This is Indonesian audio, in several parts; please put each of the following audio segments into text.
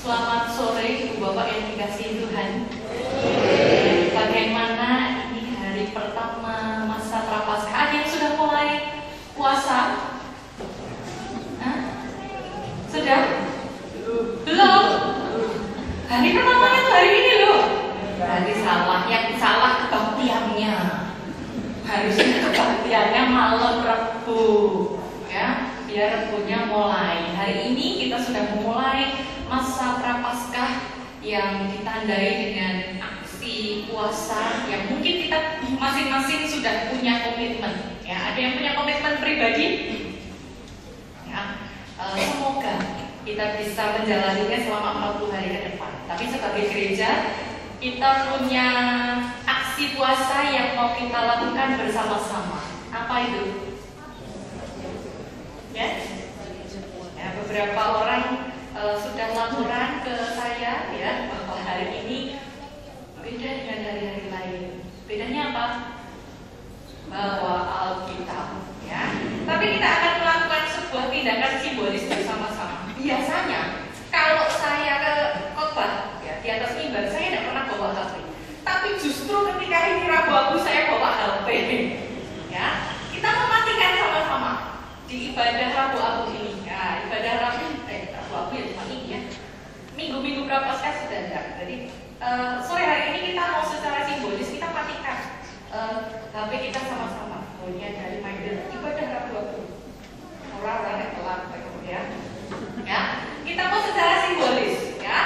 Selamat sore Ibu Bapak yang dikasihi Tuhan. Bagaimana ini hari pertama masa Prapaskah yang sudah mulai puasa? Hah? Sudah? Belum? Hari pertamanya tuh hari ini loh. Hari salah, yang salah kebaktiannya. Harusnya kebaktiannya malam Rabu, ya, biar Rebunya mulai. Hari ini kita sudah memulai masa Prapaskah yang ditandai dengan aksi puasa yang mungkin kita masing-masing sudah punya komitmen. Ya, ada yang punya komitmen pribadi. Ya, semoga kita bisa menjalaninya selama 40 hari ke depan. Tapi sebagai gereja, kita punya aksi puasa yang mau kita lakukan bersama-sama. Apa itu? Ya, beberapa orang sudah laporan ke saya ya bahwa hari ini beda dengan hari-hari lain. Bedanya apa? Bawa Alkitab, ya. Tapi kita akan melakukan sebuah tindakan simbolis bersama-sama. Biasanya kalau saya ke khotbah ya di atas mimbar, saya tidak pernah bawa HP. Tapi justru ketika ini Rabu Abu saya bawa HP. Ya, kita mematikan sama-sama di ibadah Rabu Abu ini. Ya, ibadah Rabu Abu ya cuma ini ya. Minggu-minggu Prapaskah sudah ada. Jadi sore hari ini kita mau secara simbolis kita matikan HP kita sama-sama. Bagian dari ibadah Rabu Abu. Orang-orang yang telat kemudian. Ya, kita mau secara simbolis. Ya,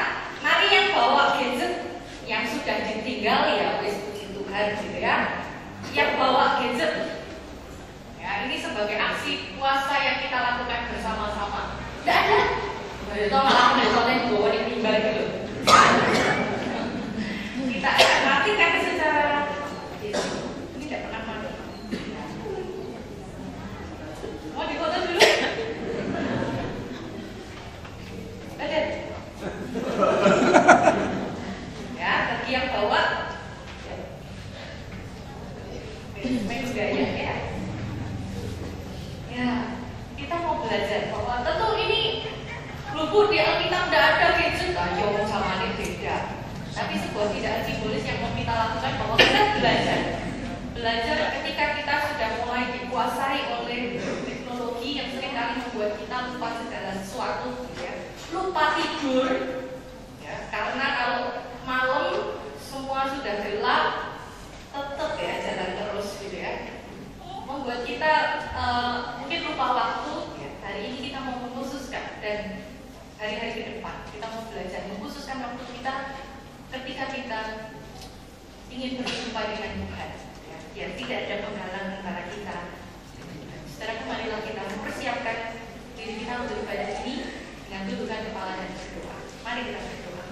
mari yang bawa gadget yang sudah ditinggal ya wis puji Tuhan gitu ya. Yang bawa gadget. Ya, ini sebagai aksi puasa yang kita lakukan bersama-sama. Tidak ada. Itu malah misalnya bawa di mimbar gitu. Kita akan matikan secara ini tidak pernah mati. Mau difoto dulu? Ada. Ya, bagi yang bawa main gaya ya. Ya, kita mau belajar bahwa tentu ini luput di Alkitab tidak ada gadget, ayo sama ini beda. Tapi sebuah tindakan simbolis yang mau kita lakukan bahwa kita belajar ketika kita sudah mulai dikuasai oleh teknologi yang seringkali membuat kita lupa segala sesuatu, ya. Lupa tidur, ya. Karena kalau malam semua sudah gelap, tetap ya jalan terus gitu ya. Membuat kita mungkin lupa waktu. Ya. Hari ini kita mau mengkhususkan dan hari-hari ke depan kita mau belajar mengkhususkan waktu kita ketika kita ingin berjumpa dengan Tuhan, ya, biar tidak ada penghalang antara kita. Setelah kembalilah kita mempersiapkan diri kita untuk ibadah ini dengan tundukkan kepala dan berdoa. Mari kita berdoa.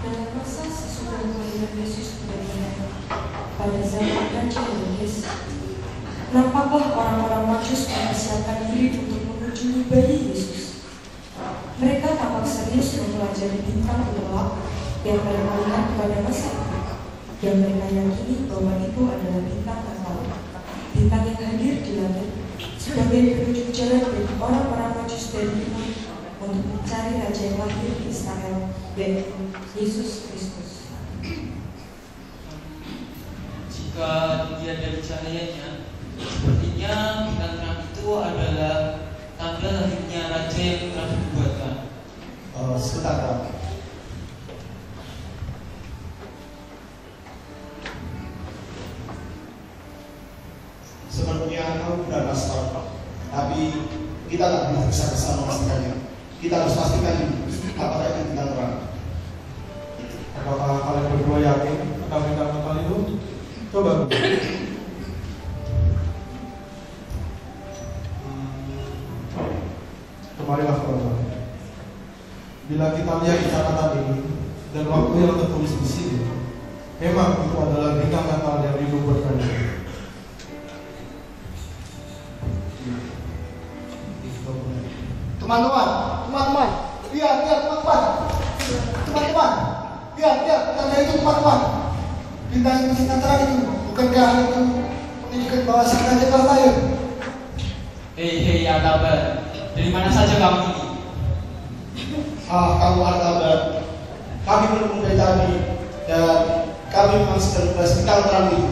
Dalam masa sesudah kelahiran Yesus benar-benar pada zaman Raja Herodes, nampaklah orang-orang Majus mempersiapkan diri untuk mengunjungi bayi Yesus. Mereka tampak serius mempelajari bintang gelap yang mereka lihat pada masa itu, dan mereka yakini bahwa itu adalah bintang Natal, bintang yang hadir di langit sebagai penunjuk jalan bagi orang-orang Majus dari timur untuk mencari Raja yang lahir di Israel, yaitu Yesus Kristus. Jika dilihat dari cahayanya, sepertinya bintang terang itu adalah tanda lahirnya Raja yang telah dibuatkan. Sebentar, Pak. Sepertinya kamu benar sekali, Pak. Tapi kita tak bisa memastikannya. Kita harus pastikan apakah itu bintang terang. Apakah kalian berdua yakin akan bintang Natal itu? Coba. Kemarilah kawan-kawan. Bila kita lihat di catatan ini dan waktu yang tertulis di sini, memang itu adalah bintang Natal yang diluberkan. Teman-teman, lihat teman-teman, lihat tanda itu teman-teman. bintang bintang terang itu, bukankah hal itu menunjukkan bahwa sang raja telah lahir? Hei Artaban, dari mana saja kamu ini? Kamu Artaban, kami menunggu dari tadi dan kami memang sedang membahas bintang terang itu.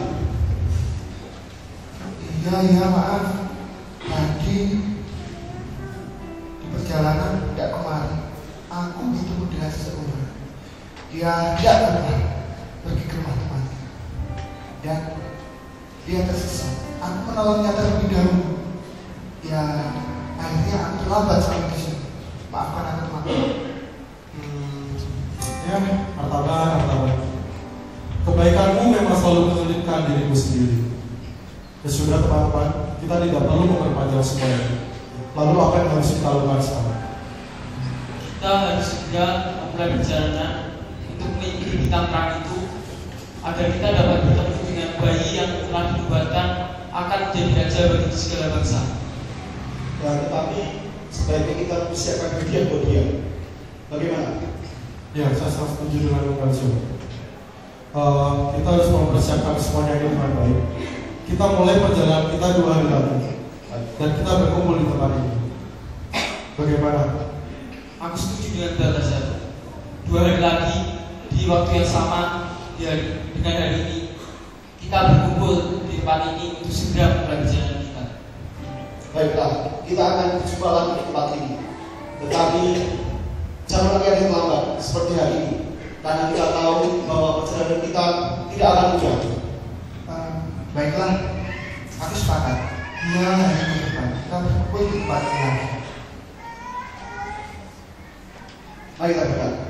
Iya, maaf. Tadi di perjalanan tidak kemarin, aku bertemu dengan seseorang. Dia tidak pernah pergi ke rumah temannya dan dia tersesat. Aku menolongnya terlebih dahulu. Ya, akhirnya aku terlambat sampai di sini. Maafkan aku, teman. Ya, Artaban. Kebaikanmu memang selalu menyulitkan dirimu sendiri. Ya sudah teman-teman, kita tidak perlu memperpanjang semuanya. Lalu apa yang harus kita lakukan sekarang? Kita harus segera memulai perjalanan untuk mengikuti bintang terang itu agar kita dapat bertemu dengan bayi yang telah dinubuatkan akan menjadi raja bagi segala bangsa. Dan tetapi sebaiknya kita mempersiapkan hadiah buat dia. Bagaimana? Ya, saya sangat setuju dengan Bung. Kita harus mempersiapkan semuanya dengan baik. Kita mulai perjalanan kita 2 hari lagi dan kita berkumpul di tempat ini. Bagaimana? Aku setuju dengan Balthazar. 2 hari lagi di waktu yang sama dengan hari ini kita berkumpul di tempat ini untuk segera memulai perjalanan kita. Baiklah, kita akan berjumpa lagi di tempat ini. Tetapi jangan lagi ada yang terlambat seperti hari ini, karena kita tahu bahwa perjalanan kita tidak akan mudah. Baiklah, aku sepakat. 2 hari ke depan kita berkumpul di tempat ini lagi. Mari kita berangkat.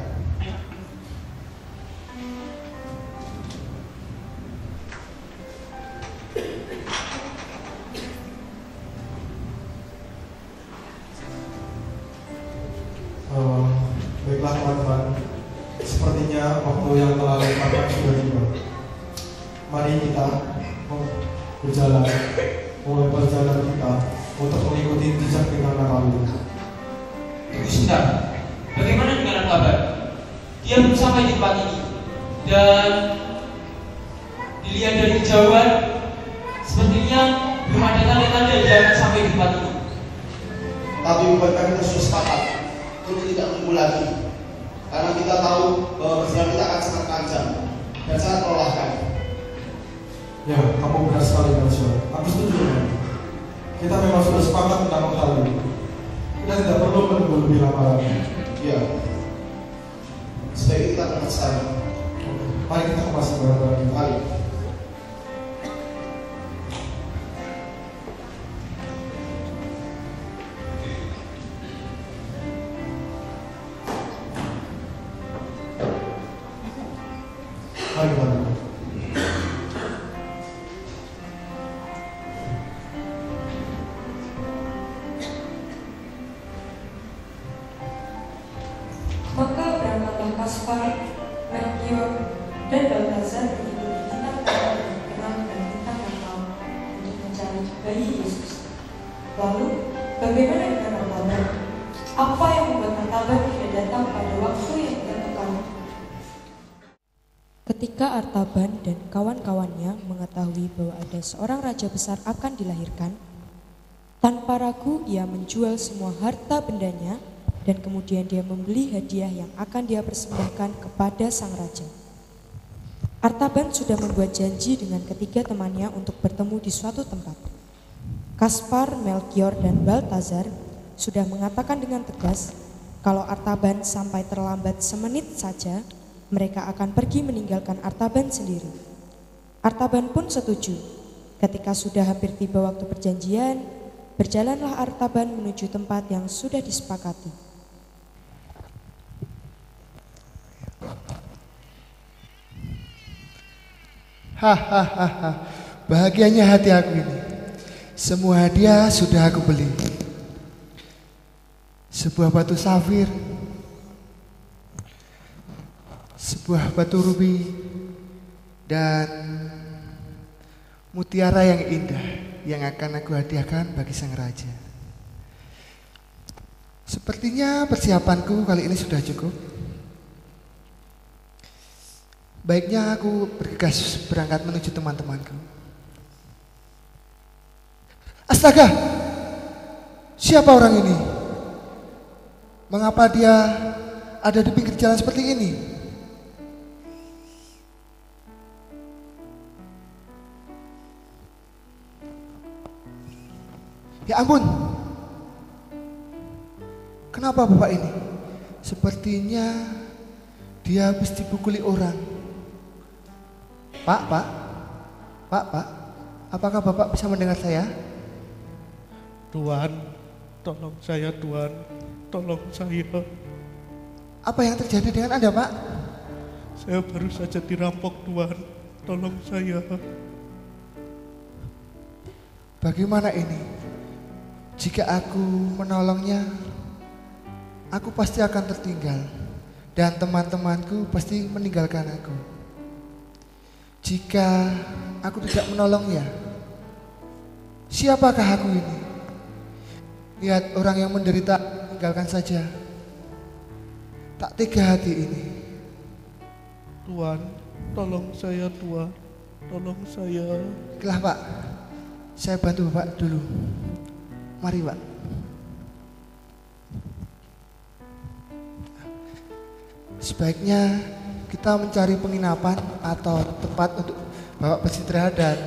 Baiklah teman-teman, sepertinya waktu yang telah lewat sudah tiba. Mari kita mulai perjalanan kita untuk mengikuti jejak bintang terang itu. Tunggu sebentar. Bagaimana dengan kabar? Dia belum sampai di tempat ini dan dilihat dari kejauhan sepertinya belum ada tanda-tanda dia akan sampai di tempat ini. Tapi bukankah kita sudah sepakat untuk tidak menunggu lagi, karena kita tahu bahwa perjalanan kita akan sangat panjang dan sangat melelahkan. Ya, kamu benar sekali, Marsha. Aku setuju dengan itu. Kita memang sudah sepakat tentang hal ini. Kita tidak perlu menunggu lebih lama lagi. Ya, sebaiknya kita berangkat sekarang. Mari kita kemasi barang-barang. Mari. Mari kita berangkat. Maka berangkatlah Kaspar, Melchior, dan Balthazar mengikuti bintang terang dan bintang Natal untuk mencari bayi Yesus. Lalu, bagaimana dengan Artaban? Apa yang membuat Artaban tidak datang pada waktu yang ditentukan? Ketika Artaban dan kawan-kawannya mengetahui bahwa ada seorang raja besar akan dilahirkan, tanpa ragu ia menjual semua harta bendanya dan kemudian dia membeli hadiah yang akan dia persembahkan kepada sang raja. Artaban sudah membuat janji dengan ketiga temannya untuk bertemu di suatu tempat. Kaspar, Melchior, dan Balthazar sudah mengatakan dengan tegas kalau Artaban sampai terlambat semenit saja, mereka akan pergi meninggalkan Artaban sendiri. Artaban pun setuju. Ketika sudah hampir tiba waktu perjanjian, berjalanlah Artaban menuju tempat yang sudah disepakati. Hahaha, bahagianya hati aku ini. Semua hadiah sudah aku beli. Sebuah batu safir, sebuah batu rubi, dan mutiara yang indah yang akan aku hadiahkan bagi sang raja. Sepertinya persiapanku kali ini sudah cukup. Baiknya aku bergegas berangkat menuju teman-temanku. Astaga, siapa orang ini? Mengapa dia ada di pinggir jalan seperti ini? Ya ampun, kenapa bapak ini? Sepertinya dia habis dipukuli orang. Pak, apakah bapak bisa mendengar saya? Tuan, tolong saya Tuan, tolong saya. Apa yang terjadi dengan Anda, Pak? Saya baru saja dirampok Tuan, tolong saya. Bagaimana ini? Jika aku menolongnya, aku pasti akan tertinggal dan teman-temanku pasti meninggalkan aku. Jika aku tidak menolongnya, siapakah aku ini? Lihat orang yang menderita meninggalkan saja. Tak tega hati ini. Tuan, tolong saya Tuan, tolong saya. Baiklah Pak, saya bantu Bapak dulu. Mari Pak. Sebaiknya kita mencari penginapan atau tempat untuk Bapak beristirahat dan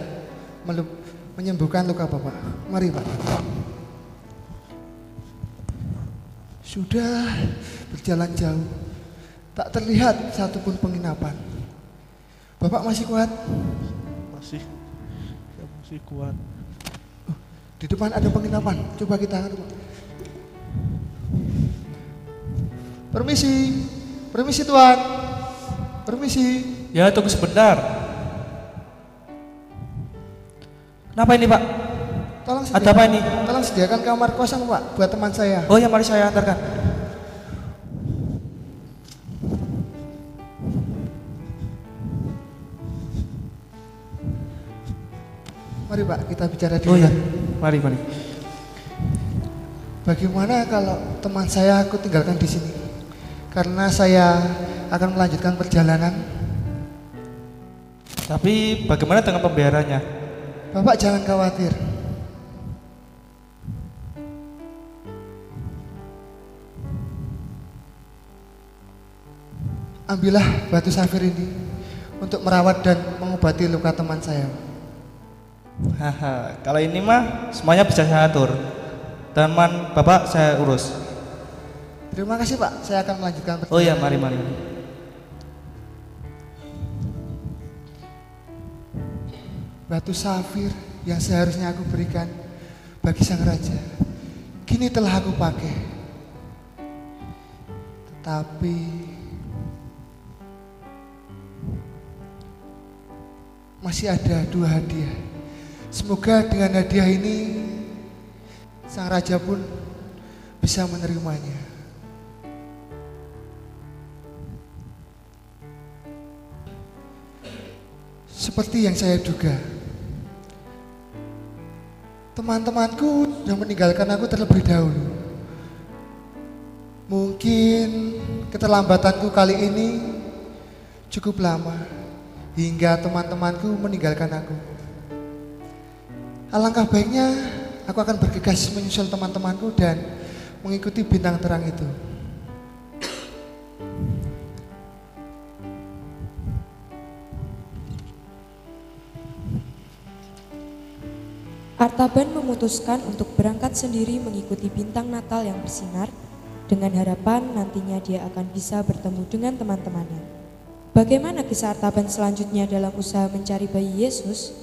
menyembuhkan luka Bapak. Mari Pak. Sudah berjalan jauh, tak terlihat satupun penginapan. Bapak masih kuat? Masih, saya masih kuat. Di depan ada penginapan, coba kita anu. Permisi Tuan. Permisi. Ya, tunggu sebentar. Kenapa ini Pak? Ada apa ini? Tolong sediakan kamar kosong Pak, buat teman saya. Oh ya, mari saya antarkan. Mari Pak, kita bicara di luar. Oh ya, mari. Bagaimana kalau teman saya aku tinggalkan di sini? Karena saya akan melanjutkan perjalanan. Tapi bagaimana dengan pembayarannya? Bapak jangan khawatir. Ambillah batu safir ini untuk merawat dan mengobati luka teman saya. Haha, kalau ini mah semuanya bisa saya atur. Teman Bapak saya urus. Terima kasih Pak, saya akan melanjutkan perjalanan. Oh ya, mari. Batu safir yang seharusnya aku berikan bagi sang raja, kini telah aku pakai. Tetapi masih ada 2 hadiah. Semoga dengan hadiah ini sang raja pun bisa menerimanya. Seperti yang saya duga, teman-temanku sudah meninggalkan aku terlebih dahulu. Mungkin keterlambatanku kali ini cukup lama, hingga teman-temanku meninggalkan aku. Alangkah baiknya aku akan bergegas menyusul teman-temanku dan mengikuti bintang terang itu. Artaban memutuskan untuk berangkat sendiri mengikuti bintang Natal yang bersinar dengan harapan nantinya dia akan bisa bertemu dengan teman-temannya. Bagaimana kisah Artaban selanjutnya dalam usaha mencari bayi Yesus?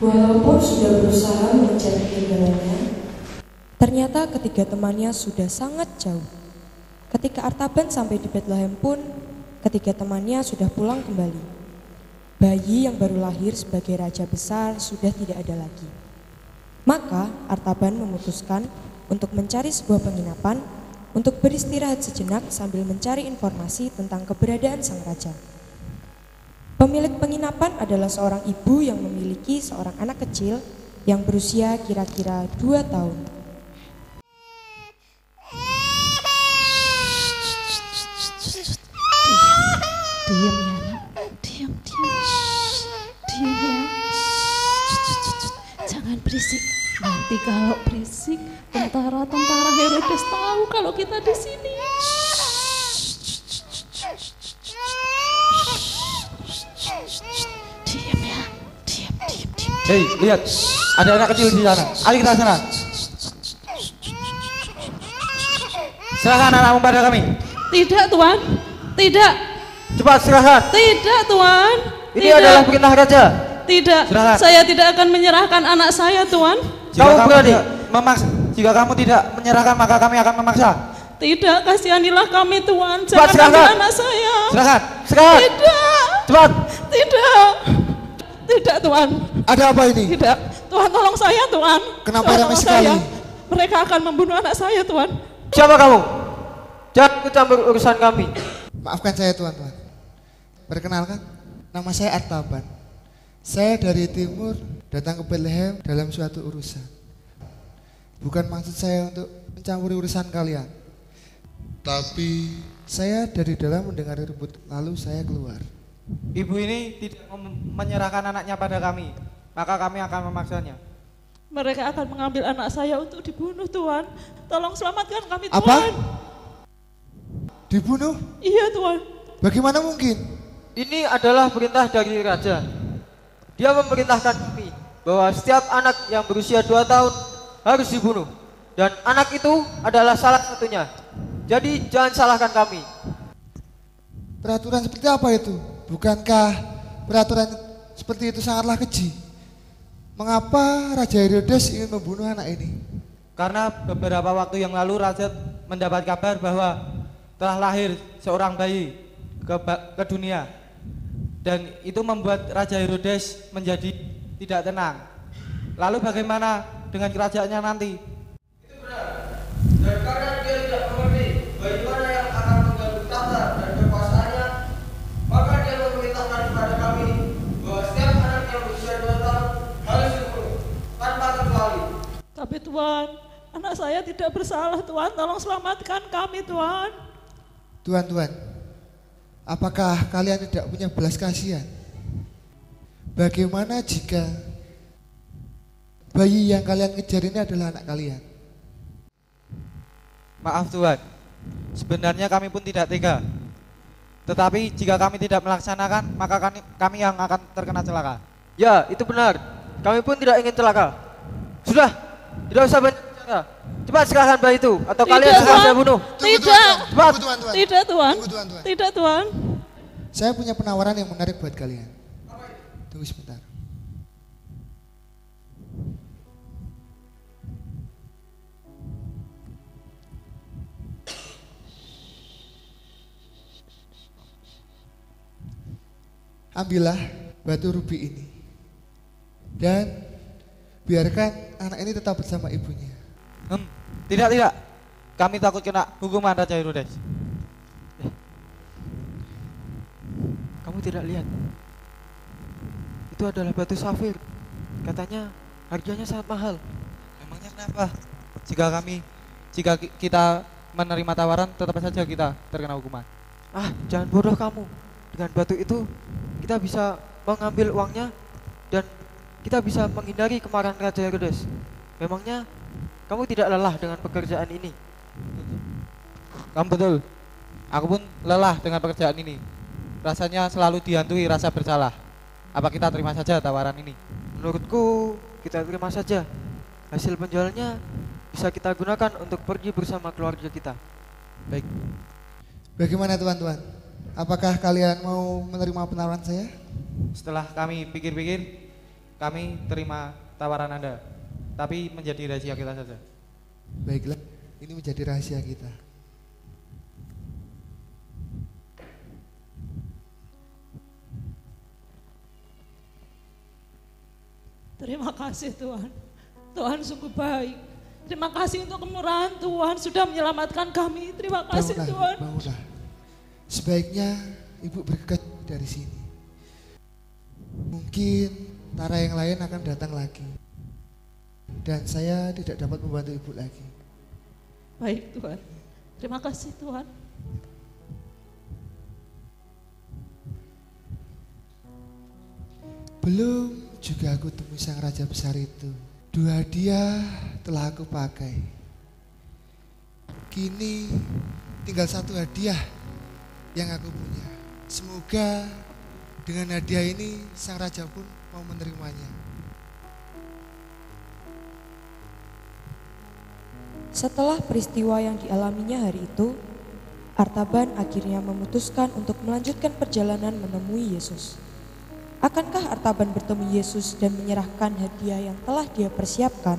Walaupun sudah berusaha mencari ketinggalannya, ternyata ketiga temannya sudah sangat jauh. Ketika Artaban sampai di Bethlehem pun, ketiga temannya sudah pulang kembali. Bayi yang baru lahir sebagai raja besar sudah tidak ada lagi. Maka Artaban memutuskan untuk mencari sebuah penginapan untuk beristirahat sejenak sambil mencari informasi tentang keberadaan sang raja. Pemilik penginapan adalah seorang ibu yang memiliki seorang anak kecil yang berusia kira-kira 2 tahun. Jangan berisik. Nanti kalau berisik, tentara Herodes tahu kalau kita di sini. Diam ya, diam. Hei, lihat, ada anak kecil di sana. Ayo kita sana. Serahkan anakmu pada kami. Tidak, Tuan. Tidak. Cepat serahkan. Tidak, Tuan. Ini adalah perintah raja. Tidak. Serahkan. Saya tidak akan menyerahkan anak saya, Tuan. Jika kamu tidak menyerahkan, maka kami akan memaksa. Tidak, kasihanilah kami, Tuan. Cepat, Jangan ambil serahkan. anak saya. Serahkan. Tidak. Cepat. Tidak, Tuan. Ada apa ini? Tidak. Tuan, tolong saya, Tuan. Kenapa Tuan, ramai tolong sekali? saya. Mereka akan membunuh anak saya, Tuan. Siapa kamu? Jangan ikut campur urusan kami. Maafkan saya tuan-tuan. Perkenalkan, nama saya Artaban. Saya dari timur datang ke Bethlehem dalam suatu urusan. Bukan maksud saya untuk mencampuri urusan kalian. Tapi saya dari dalam mendengar ribut, lalu saya keluar. Ibu ini tidak menyerahkan anaknya pada kami, maka kami akan memaksanya. Mereka akan mengambil anak saya untuk dibunuh, Tuan. Tolong selamatkan kami, Tuan. Apa? Dibunuh? Iya, Tuan. Bagaimana mungkin? Ini adalah perintah dari raja. Dia memerintahkan kami bahwa setiap anak yang berusia 2 tahun harus dibunuh. Dan anak itu adalah salah satunya. Jadi jangan salahkan kami. Peraturan seperti apa itu? Bukankah peraturan seperti itu sangatlah keji? Mengapa Raja Herodes ingin membunuh anak ini? Karena beberapa waktu yang lalu raja mendapat kabar bahwa telah lahir seorang bayi ke dunia. Dan itu membuat Raja Herodes menjadi tidak tenang. Lalu bagaimana dengan kerajaannya nanti? Itu benar. Dan karena dia tidak mengerti bagaimana yang akan mengganggu tahta dan kekuasaannya, maka dia memerintahkan kepada kami bahwa setiap anak yang berusia 2 tahun harus dibunuh tanpa kecuali. Tapi Tuan, anak saya tidak bersalah, Tuan. Tolong selamatkan kami, Tuan. Tuan-tuan, apakah kalian tidak punya belas kasihan? Bagaimana jika bayi yang kalian kejar ini adalah anak kalian? Maaf Tuhan, sebenarnya kami pun tidak tega. Tetapi jika kami tidak melaksanakan, maka kami yang akan terkena celaka. Ya, itu benar. Kami pun tidak ingin celaka. Sudah, tidak usah berbicara. Cepat serahkan bayi itu, atau Tidak, kalian akan Tuan. saya bunuh. Tidak. Cepat. Tidak, Tuan. Tunggu, tuan-tuan. Tidak, Tuan. Saya punya penawaran yang menarik buat kalian. Tunggu sebentar. Ambillah batu rubi ini dan biarkan anak ini tetap bersama ibunya. Tidak. Kami takut kena hukuman Raja Herodes. Kamu tidak lihat? Itu adalah batu safir. Katanya harganya sangat mahal. Memangnya kenapa? Jika kita menerima tawaran, tetap saja kita terkena hukuman. Ah, jangan bodoh kamu. Dengan batu itu kita bisa mengambil uangnya dan kita bisa menghindari kemarahan Raja Herodes. Memangnya kamu tidak lelah dengan pekerjaan ini? Kamu betul. Aku pun lelah dengan pekerjaan ini. Rasanya selalu dihantui rasa bersalah. Apa kita terima saja tawaran ini? Menurutku kita terima saja. Hasil penjualnya bisa kita gunakan untuk pergi bersama keluarga kita. Baik. Bagaimana teman-teman? Apakah kalian mau menerima penawaran saya? Setelah kami pikir-pikir, kami terima tawaran Anda. Tapi menjadi rahasia kita saja. Baiklah, ini menjadi rahasia kita. Terima kasih, Tuhan. Tuhan sungguh baik. Terima kasih untuk kemurahan Tuhan sudah menyelamatkan kami. Terima kasih, Tuhan. Bangunlah. Sebaiknya ibu bergegas dari sini. Mungkin tara yang lain akan datang lagi. Dan saya tidak dapat membantu ibu lagi. Baik, Tuhan. Terima kasih, Tuhan. Belum juga aku temui sang raja besar itu. 2 hadiah telah aku pakai. Kini tinggal 1 hadiah yang aku punya. Semoga dengan hadiah ini sang raja pun mau menerimanya. Setelah peristiwa yang dialaminya hari itu, Artaban akhirnya memutuskan untuk melanjutkan perjalanan menemui Yesus. Akankah Artaban bertemu Yesus dan menyerahkan hadiah yang telah dia persiapkan?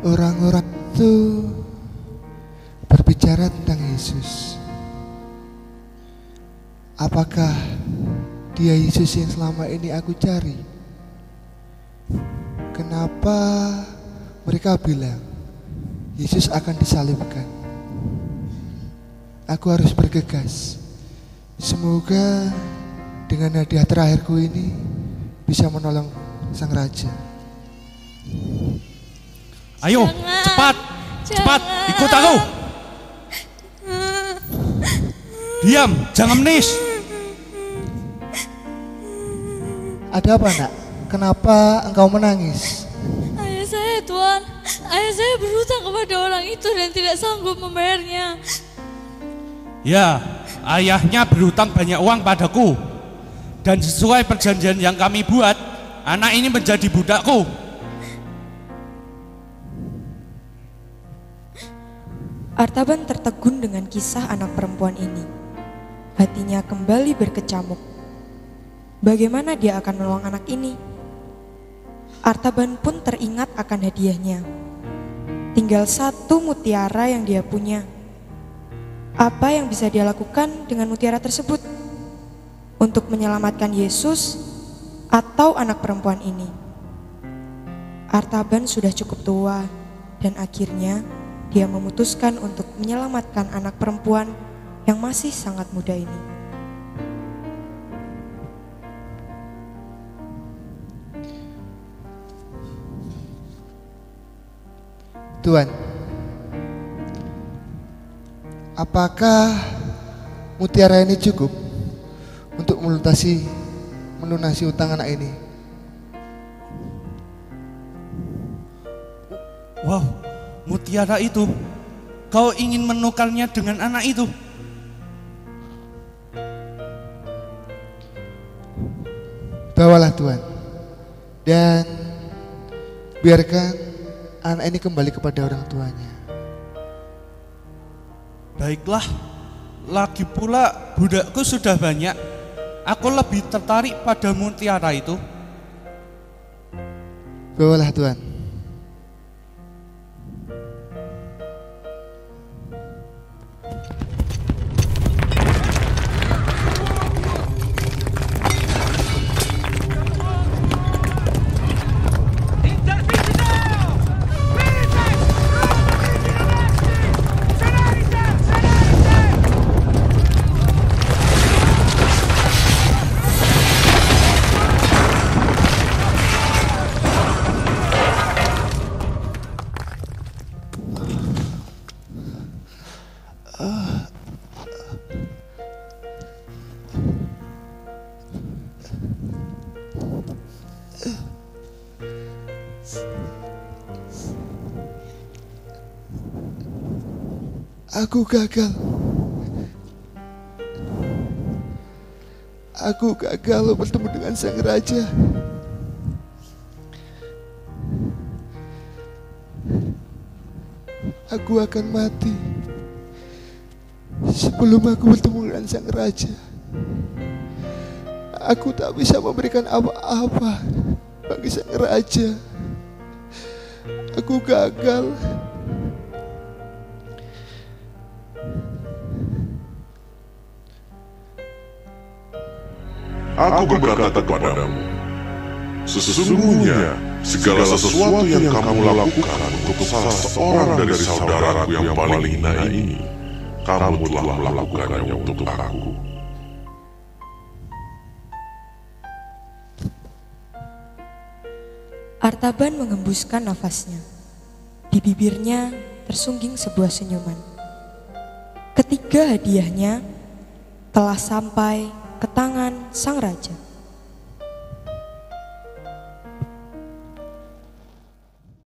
Orang-orang itu berbicara tentang Yesus. Apakah dia Yesus yang selama ini aku cari? Kenapa mereka bilang Yesus akan disalibkan? Aku harus bergegas. Semoga dengan hadiah terakhirku ini bisa menolong sang raja. Ayo, cepat, ikut aku. Diam, jangan menangis. Ada apa, Nak? Kenapa engkau menangis? Ayah saya, Tuan. Ayah saya berhutang kepada orang itu dan tidak sanggup membayarnya. Ya, ayahnya berhutang banyak uang padaku. Dan sesuai perjanjian yang kami buat, anak ini menjadi budakku. Artaban tertegun dengan kisah anak perempuan ini. Hatinya kembali berkecamuk. Bagaimana dia akan menolong anak ini? Artaban pun teringat akan hadiahnya. Tinggal 1 mutiara yang dia punya. Apa yang bisa dia lakukan dengan mutiara tersebut? Untuk menyelamatkan Yesus atau anak perempuan ini? Artaban sudah cukup tua dan akhirnya dia memutuskan untuk menyelamatkan anak perempuan yang masih sangat muda ini. Tuan, apakah mutiara ini cukup untuk melunasi utang anak ini? Wow, mutiara itu, kau ingin menukarnya dengan anak itu? Bawalah Tuan, dan biarkan anak ini kembali kepada orang tuanya. Baiklah, lagi pula budakku sudah banyak. Aku lebih tertarik pada mutiara itu. Bawalah Tuan. Aku gagal. Aku gagal bertemu dengan sang raja. Aku akan mati sebelum aku bertemu dengan sang raja. Aku tak bisa memberikan apa-apa bagi sang raja. Aku gagal. Aku berkata kepadamu, sesungguhnya segala sesuatu yang kamu lakukan untuk salah seorang dari saudaraku yang paling hina ini, kamu telah melakukannya untuk aku. Artaban mengembuskan nafasnya. Di bibirnya tersungging sebuah senyuman. Ketiga hadiahnya telah sampai ke tangan sang raja.